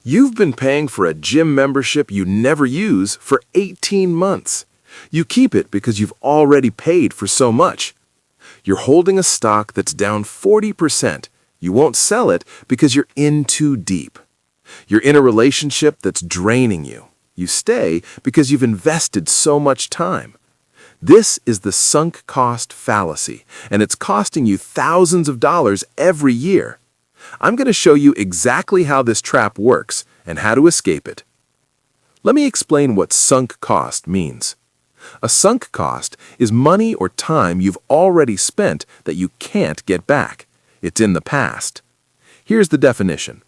You've been paying for a gym membership you never use for 18 months. You keep it because you've already paid for so much. You're holding a stock that's down 40%. You won't sell it because you're in too deep. You're in a relationship that's draining you. You stay because you've invested so much time. This is the sunk cost fallacy, and it's costing you thousands of dollars every year. I'm going to show you exactly how this trap works and how to escape it. Let me explain what sunk cost means. A sunk cost is money or time you've already spent that you can't get back. It's in the past. Here's the definition.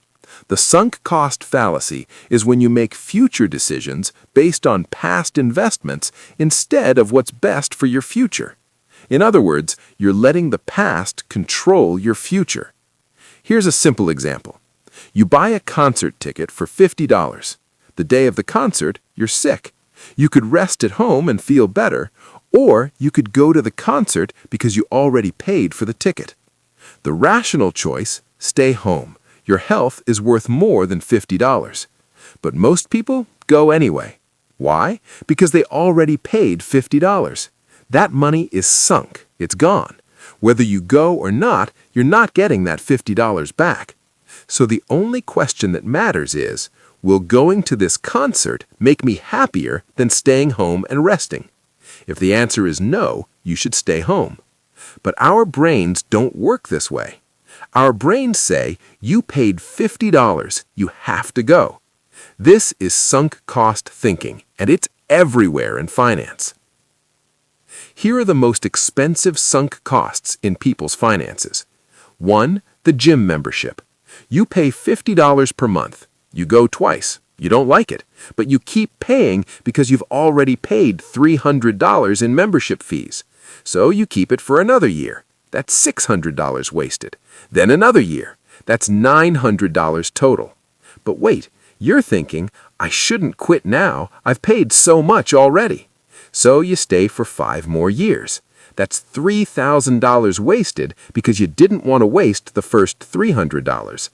The sunk cost fallacy is when you make future decisions based on past investments instead of what's best for your future. In other words, you're letting the past control your future. Here's a simple example. You buy a concert ticket for $50. The day of the concert, you're sick. You could rest at home and feel better, or you could go to the concert because you already paid for the ticket. The rational choice, stay home. Your health is worth more than $50. But most people go anyway. Why? Because they already paid $50. That money is sunk. It's gone. Whether you go or not, you're not getting that $50 back. So the only question that matters is, will going to this concert make me happier than staying home and resting? If the answer is no, you should stay home. But our brains don't work this way. Our brains say, you paid $50, you have to go. This is sunk cost thinking, and it's everywhere in finance. Here are the most expensive sunk costs in people's finances. 1. The gym membership. You pay $50 per month. You go twice. You don't like it, but you keep paying because you've already paid $300 in membership fees. So you keep it for another year. That's $600 wasted. Then another year. That's $900 total. But wait, you're thinking, I shouldn't quit now. I've paid so much already. So you stay for 5 more years. That's $3,000 wasted because you didn't want to waste the first $300.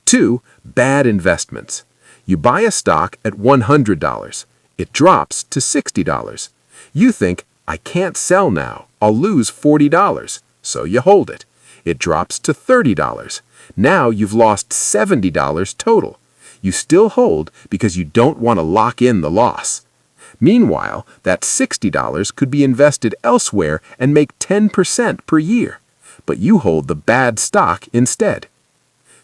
2. Bad investments. You buy a stock at $100. It drops to $60. You think, I can't sell now. I'll lose $40. So you hold it. It drops to $30. Now you've lost $70 total. You still hold because you don't want to lock in the loss. Meanwhile, that $60 could be invested elsewhere and make 10% per year. But you hold the bad stock instead.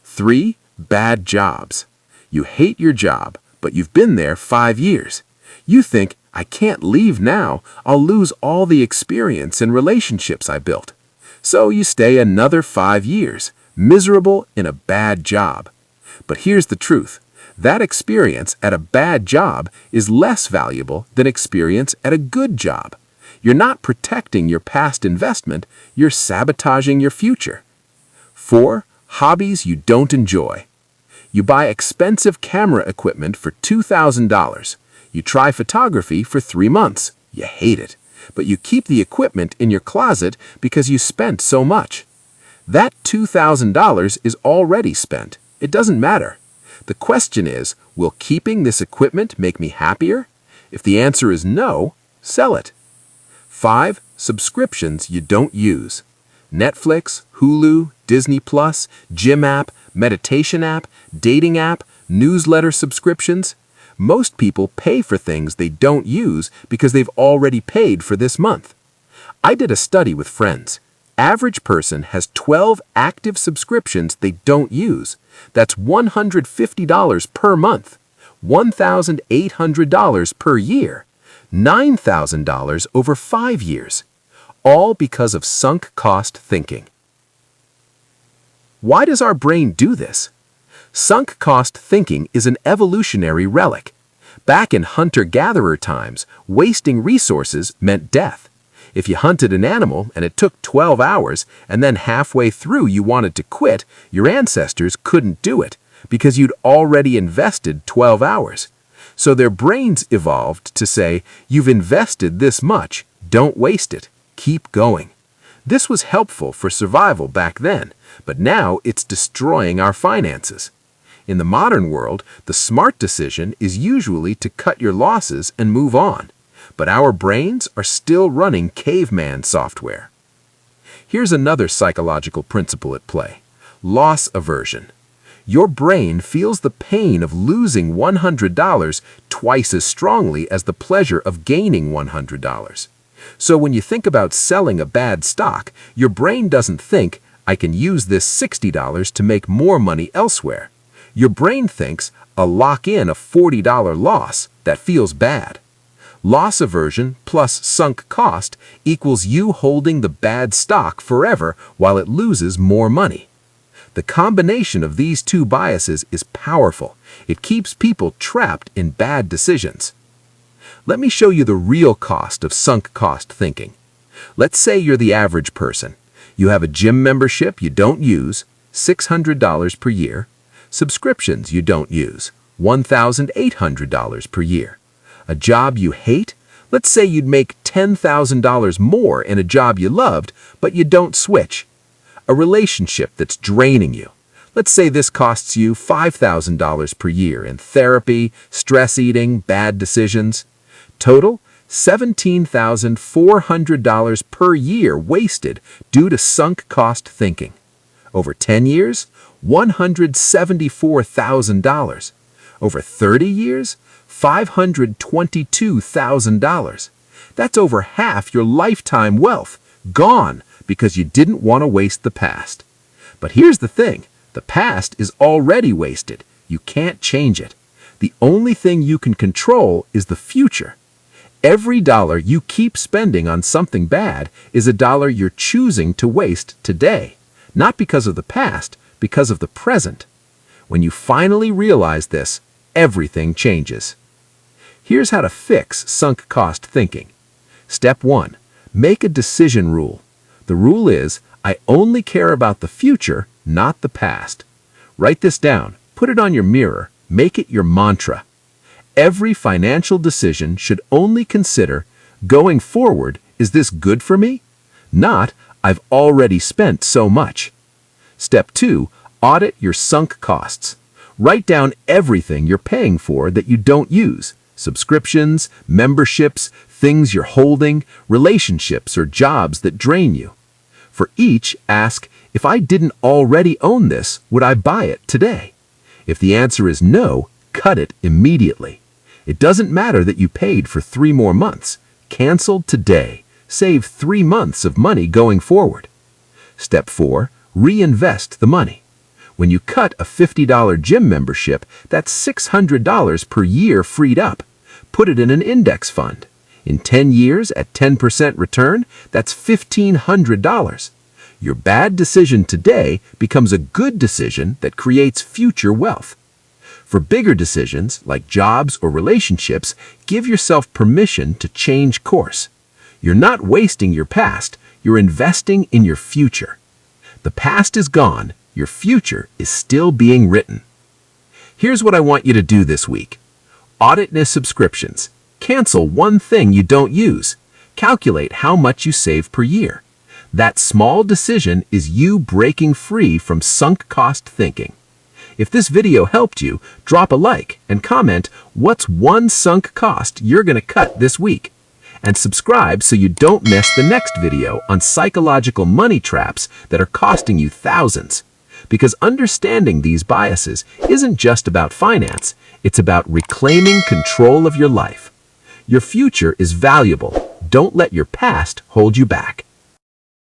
3. Bad jobs. You hate your job, but you've been there 5 years. You think, I can't leave now. I'll lose all the experience and relationships I built. So you stay another 5 years, miserable in a bad job. But here's the truth. That experience at a bad job is less valuable than experience at a good job. You're not protecting your past investment, you're sabotaging your future. 4. Hobbies you don't enjoy. You buy expensive camera equipment for $2,000. You try photography for 3 months. You hate it. But you keep the equipment in your closet because you spent so much. That $2,000 is already spent. It doesn't matter. The question is, will keeping this equipment make me happier? If the answer is no, sell it. 5. Subscriptions you don't use. Netflix, Hulu, Disney+, gym app, meditation app, dating app, newsletter subscriptions. Most people pay for things they don't use because they've already paid for this month. I did a study with friends. Average person has 12 active subscriptions they don't use. That's $150 per month, $1,800 per year, $9,000 over 5 years, all because of sunk cost thinking. Why does our brain do this? Sunk cost thinking is an evolutionary relic. Back in hunter-gatherer times, wasting resources meant death. If you hunted an animal and it took 12 hours and then halfway through you wanted to quit, your ancestors couldn't do it because you'd already invested 12 hours. So their brains evolved to say, you've invested this much, don't waste it, keep going. This was helpful for survival back then, but now it's destroying our finances. In the modern world, the smart decision is usually to cut your losses and move on. But our brains are still running caveman software. Here's another psychological principle at play: loss aversion. Your brain feels the pain of losing $100 twice as strongly as the pleasure of gaining $100. So when you think about selling a bad stock, your brain doesn't think, I can use this $60 to make more money elsewhere. Your brain thinks, I'll lock in a $40 loss. That feels bad. Loss aversion plus sunk cost equals you holding the bad stock forever while it loses more money. The combination of these two biases is powerful. It keeps people trapped in bad decisions. Let me show you the real cost of sunk cost thinking. Let's say you're the average person. You have a gym membership you don't use, $600 per year, subscriptions you don't use, $1,800 per year. A job you hate? Let's say you'd make $10,000 more in a job you loved, but you don't switch. A relationship that's draining you. Let's say this costs you $5,000 per year in therapy, stress eating, bad decisions. Total, $17,400 per year wasted due to sunk cost thinking. Over 10 years, $174,000. Over 30 years, $522,000. That's over half your lifetime wealth, gone because you didn't want to waste the past. But here's the thing, the past is already wasted. You can't change it. The only thing you can control is the future. Every dollar you keep spending on something bad is a dollar you're choosing to waste today, not because of the past, because of the present. When you finally realize this, everything changes. Here's how to fix sunk cost thinking. Step 1. Make a decision rule. The rule is, I only care about the future, not the past. Write this down, put it on your mirror, make it your mantra. Every financial decision should only consider, going forward, is this good for me? Not, I've already spent so much. Step 2. Audit your sunk costs. Write down everything you're paying for that you don't use. Subscriptions, memberships, things you're holding, relationships or jobs that drain you. For each, ask, if I didn't already own this, would I buy it today? If the answer is no, cut it immediately. It doesn't matter that you paid for 3 more months. Cancel today. Save 3 months of money going forward. Step 4. Reinvest the money. When you cut a $50 gym membership, that's $600 per year freed up. Put it in an index fund. In 10 years at 10% return, that's $1,500. Your bad decision today becomes a good decision that creates future wealth. For bigger decisions, like jobs or relationships, give yourself permission to change course. You're not wasting your past, you're investing in your future. The past is gone, your future is still being written. Here's what I want you to do this week. Audit your subscriptions. Cancel one thing you don't use. Calculate how much you save per year. That small decision is you breaking free from sunk cost thinking. If this video helped you, drop a like and comment what's one sunk cost you're going to cut this week. And subscribe so you don't miss the next video on psychological money traps that are costing you thousands. Because understanding these biases isn't just about finance, it's about reclaiming control of your life. Your future is valuable. Don't let your past hold you back.